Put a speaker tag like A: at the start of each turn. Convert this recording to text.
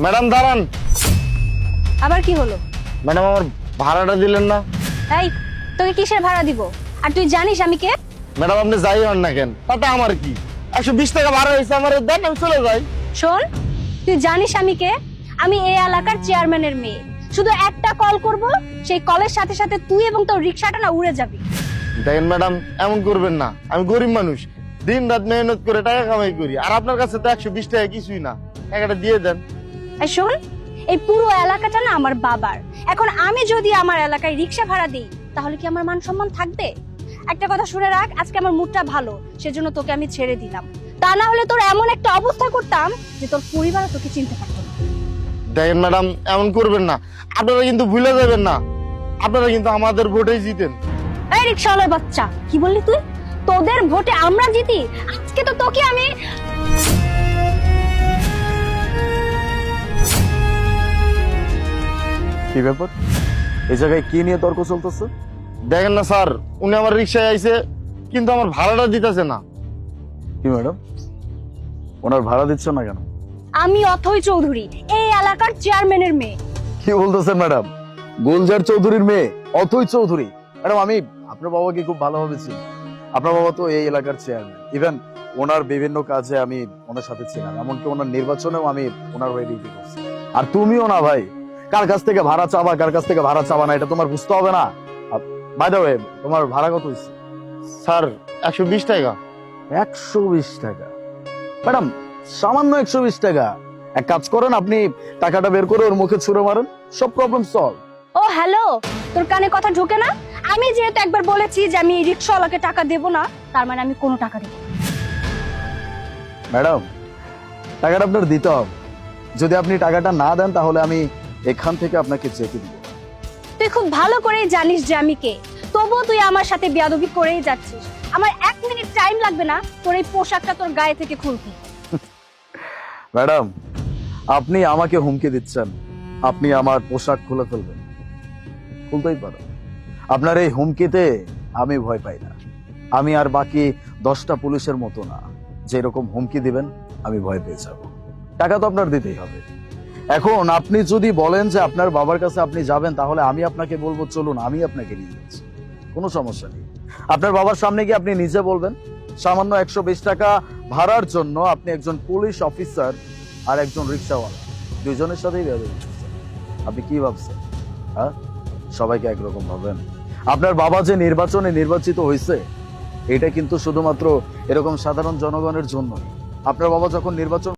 A: Madam দাঁড়ান।
B: আবার কি হলো?
A: ম্যাডাম আমার ভাড়াটা দিলেন না।
B: এই, তোকে কিসের ভাড়া দিব? আর তুই জানিস আমি কে?
A: ম্যাডাম আপনি যাই হন না কেন, তাতে আমার কি? 120 টাকা ভাড়া হয়েছে, আমার দেন, আমি চলে যাই।
B: শোন, তুই জানিস আমি কে? আমি এই এলাকার চেয়ারম্যানের মেয়ে। শুধু একটা কল করব, সেই কলের সাথে সাথে তুই এবং তোর রিকশাটা না উড়ে যাবি।
A: দেখেন ম্যাডাম, এমন করবেন না। আমি গরিব মানুষ, দিন রাত মেহনত করে টাকা কামাই করি, আর আপনার কাছে তো 120 টাকা কিছুই না। টাকাটা দিয়ে দেন।
B: এই শোন, এই পুরো এলাকাটা না আমার বাবার। এখন আমি যদি আমার এলাকায় রিকশা ভাড়া দিই, তাহলে কি আমার মান সম্মান থাকবে? একটা কথা শুনে রাখ, আজকে আমার মুডটা ভালো, সেজন্য তোকে আমি ছেড়ে দিলাম। তা না হলে তোর এমন একটা অবস্থা করতাম যে তোর পরিবার তোকে চিনতে পারতো না।
A: দেখেন ম্যাডাম, এমন করবেন না। আপনারা কিন্তু ভুলে যাবেন না, আপনারা কিন্তু আমাদের ভোটেই জিতেন।
B: এই রিকশাওয়ালার বাচ্চা, কি বললি তুই? তোদের ভোটে আমরা জিতি? আজকে তো তোকে আমি...
C: কি ব্যাপার? এই জায়গায় কি নিয়ে তর্ক চলতেছে?
A: দেখেন না স্যার, উনি আমার রিক্সায় আইছে, কিন্তু আমার ভাড়াটা দিতেছে না।
C: কি ম্যাডাম, ওনার ভাড়া দিচ্ছ না কেন?
B: আমি অথই চৌধুরী, এই এলাকার চেয়ারম্যানের মেয়ে।
C: কি বলতেছেন ম্যাডাম? গুলজার চৌধুরীর মেয়ে অথৈ চৌধুরী? ম্যাডাম আমি আপনার বাবাকে খুব ভালোভাবে চিনি। আপনার বাবা তো এই এলাকার চেয়ারম্যান। ইভেন ওনার বিভিন্ন কাজে আমি ওনার সাথে ছিলাম, এমনকি ওনার নির্বাচনেও আমি ওনার হয়ে ডিউটি করছি। আর তুমিও না ভাই, কার কাছ থেকে ভাড়া চাবা কার কাছ থেকে ভাড়া চাবা না এটা তোমার বুঝতে হবে না? বাই দ্য ওয়ে, তোমার ভাড়া কত হয়েছে?
A: স্যার 120 টাকা।
C: 120 টাকা? ম্যাডাম সামান্য 120 টাকা। এক কাজ করেন, আপনি টাকাটা বের করে ওর মুখে ছুঁড়ে মারেন, সব প্রবলেম সলভ।
B: ও হ্যালো, তোর কানে কথা ঢোকে না? আমি যেহেতু একবার বলেছি যে আমি এই রিকশাওয়ালাকে টাকা দেব না, তার মানে আমি কোনো টাকা দেব না।
C: ম্যাডাম টাকাটা আপনার দিতে হবে। যদি আপনি টাকাটা না দেন তাহলে আমি এখান থেকে আপনাকে যেতে দিব।
B: তুই খুব ভালো করেই জানিস যে আমি কে, তবুও তুই আমার সাথে বেয়াদবি করেই যাচ্ছিস। আমার 1 মিনিট টাইম লাগবে না তোর এই পোশাকটা তোর গায়ে থেকে খুলতে।
C: ম্যাডাম আপনি আমাকে হুমকি দিচ্ছেন আপনি আমার পোশাক খুলে ফেলবেন? খুলতেই পারো। আপনার এই হুমকিতে আমি ভয় পাই না। আমি আর বাকি 10টা পুলিশের মতো না, যেরকম হুমকি দিবেন আমি ভয় পেয়ে যাব। টাকা তো আপনার দিতেই হবে। এখন আপনি যদি বলেন যে আপনার বাবার কাছে আপনি যাবেন, তাহলে আমি আপনাকে বলবো চলুন আমি আপনাকে নিয়ে যাচ্ছি, কোনো সমস্যা নেই। আপনার বাবার সামনে গিয়ে আপনি নিজে বলবেন সামান্য 120 টাকা ভাড়ার জন্য আপনি একজন পুলিশ অফিসার আর একজন রিক্সাওয়ালা দুইজনের সাথেই বেয়াদবি করছেন। আপনি কি ভাবছেন? হ্যাঁ, সবাইকে একরকম ভাবেন? আপনার বাবা যে নির্বাচনে নির্বাচিত হয়েছে, এটা কিন্তু শুধুমাত্র এরকম সাধারণ জনগণের জন্য। আপনার বাবা যখন নির্বাচন